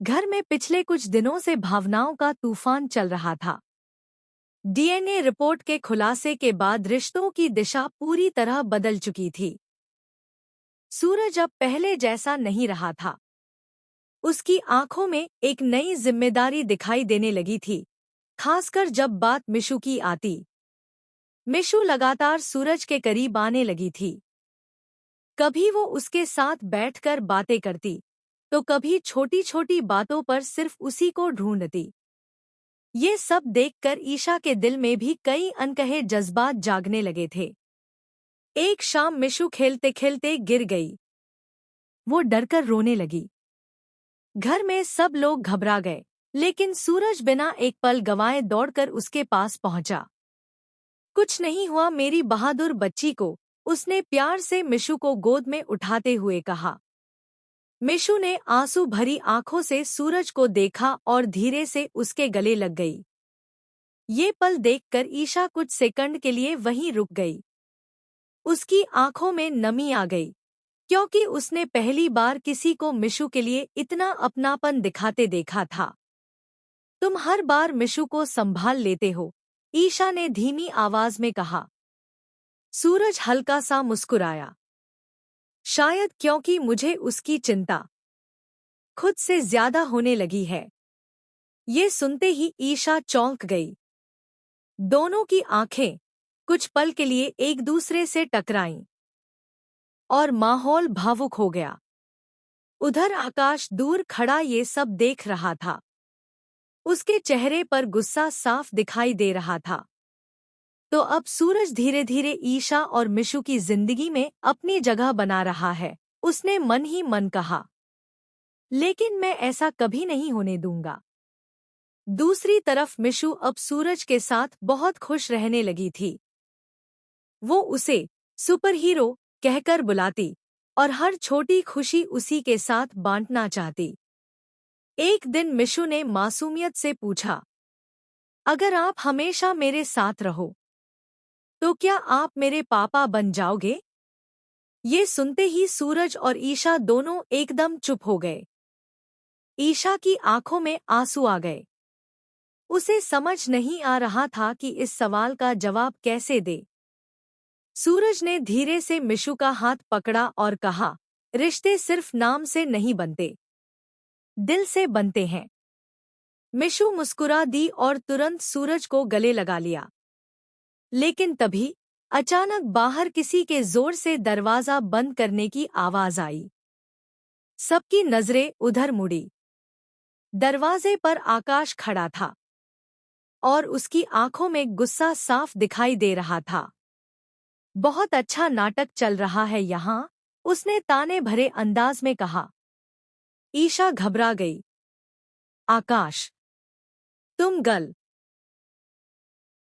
घर में पिछले कुछ दिनों से भावनाओं का तूफान चल रहा था। डीएनए रिपोर्ट के खुलासे के बाद रिश्तों की दिशा पूरी तरह बदल चुकी थी। सूरज अब पहले जैसा नहीं रहा था। उसकी आंखों में एक नई जिम्मेदारी दिखाई देने लगी थी, खासकर जब बात मिशु की आती। मिशु लगातार सूरज के करीब आने लगी थी। कभी वो उसके साथ बैठकर बातें करती, तो कभी छोटी छोटी बातों पर सिर्फ उसी को ढूंढती। ये सब देखकर ईशा के दिल में भी कई अनकहे जज्बात जागने लगे थे। एक शाम मिशु खेलते खेलते गिर गई। वो डरकर रोने लगी। घर में सब लोग घबरा गए, लेकिन सूरज बिना एक पल गंवाए दौड़कर उसके पास पहुंचा। कुछ नहीं हुआ मेरी बहादुर बच्ची को, उसने प्यार से मिशु को गोद में उठाते हुए कहा। मिशु ने आंसू भरी आंखों से सूरज को देखा और धीरे से उसके गले लग गई। ये पल देखकर ईशा कुछ सेकंड के लिए वहीं रुक गई। उसकी आंखों में नमी आ गई, क्योंकि उसने पहली बार किसी को मिशु के लिए इतना अपनापन दिखाते देखा था। तुम हर बार मिशु को संभाल लेते हो, ईशा ने धीमी आवाज में कहा। सूरज हल्का सा मुस्कुराया। शायद क्योंकि मुझे उसकी चिंता खुद से ज्यादा होने लगी है। ये सुनते ही ईशा चौंक गई। दोनों की आंखें कुछ पल के लिए एक दूसरे से टकराईं और माहौल भावुक हो गया। उधर आकाश दूर खड़ा ये सब देख रहा था। उसके चेहरे पर गुस्सा साफ दिखाई दे रहा था। तो अब सूरज धीरे धीरे ईशा और मिशु की जिंदगी में अपनी जगह बना रहा है, उसने मन ही मन कहा। लेकिन मैं ऐसा कभी नहीं होने दूंगा। दूसरी तरफ मिशु अब सूरज के साथ बहुत खुश रहने लगी थी। वो उसे सुपर हीरो कहकर बुलाती और हर छोटी खुशी उसी के साथ बांटना चाहती। एक दिन मिशु ने मासूमियत से पूछा, अगर आप हमेशा मेरे साथ रहो, तो क्या आप मेरे पापा बन जाओगे? ये सुनते ही सूरज और ईशा दोनों एकदम चुप हो गए। ईशा की आंखों में आंसू आ गए। उसे समझ नहीं आ रहा था कि इस सवाल का जवाब कैसे दे। सूरज ने धीरे से मिशु का हाथ पकड़ा और कहा, रिश्ते सिर्फ नाम से नहीं बनते, दिल से बनते हैं। मिशु मुस्कुरा दी और तुरंत सूरज को गले लगा लिया। लेकिन तभी अचानक बाहर किसी के जोर से दरवाजा बंद करने की आवाज आई। सबकी नजरें उधर मुड़ी। दरवाजे पर आकाश खड़ा था और उसकी आंखों में गुस्सा साफ दिखाई दे रहा था। बहुत अच्छा नाटक चल रहा है यहाँ, उसने ताने भरे अंदाज में कहा। ईशा घबरा गई। आकाश, तुम गल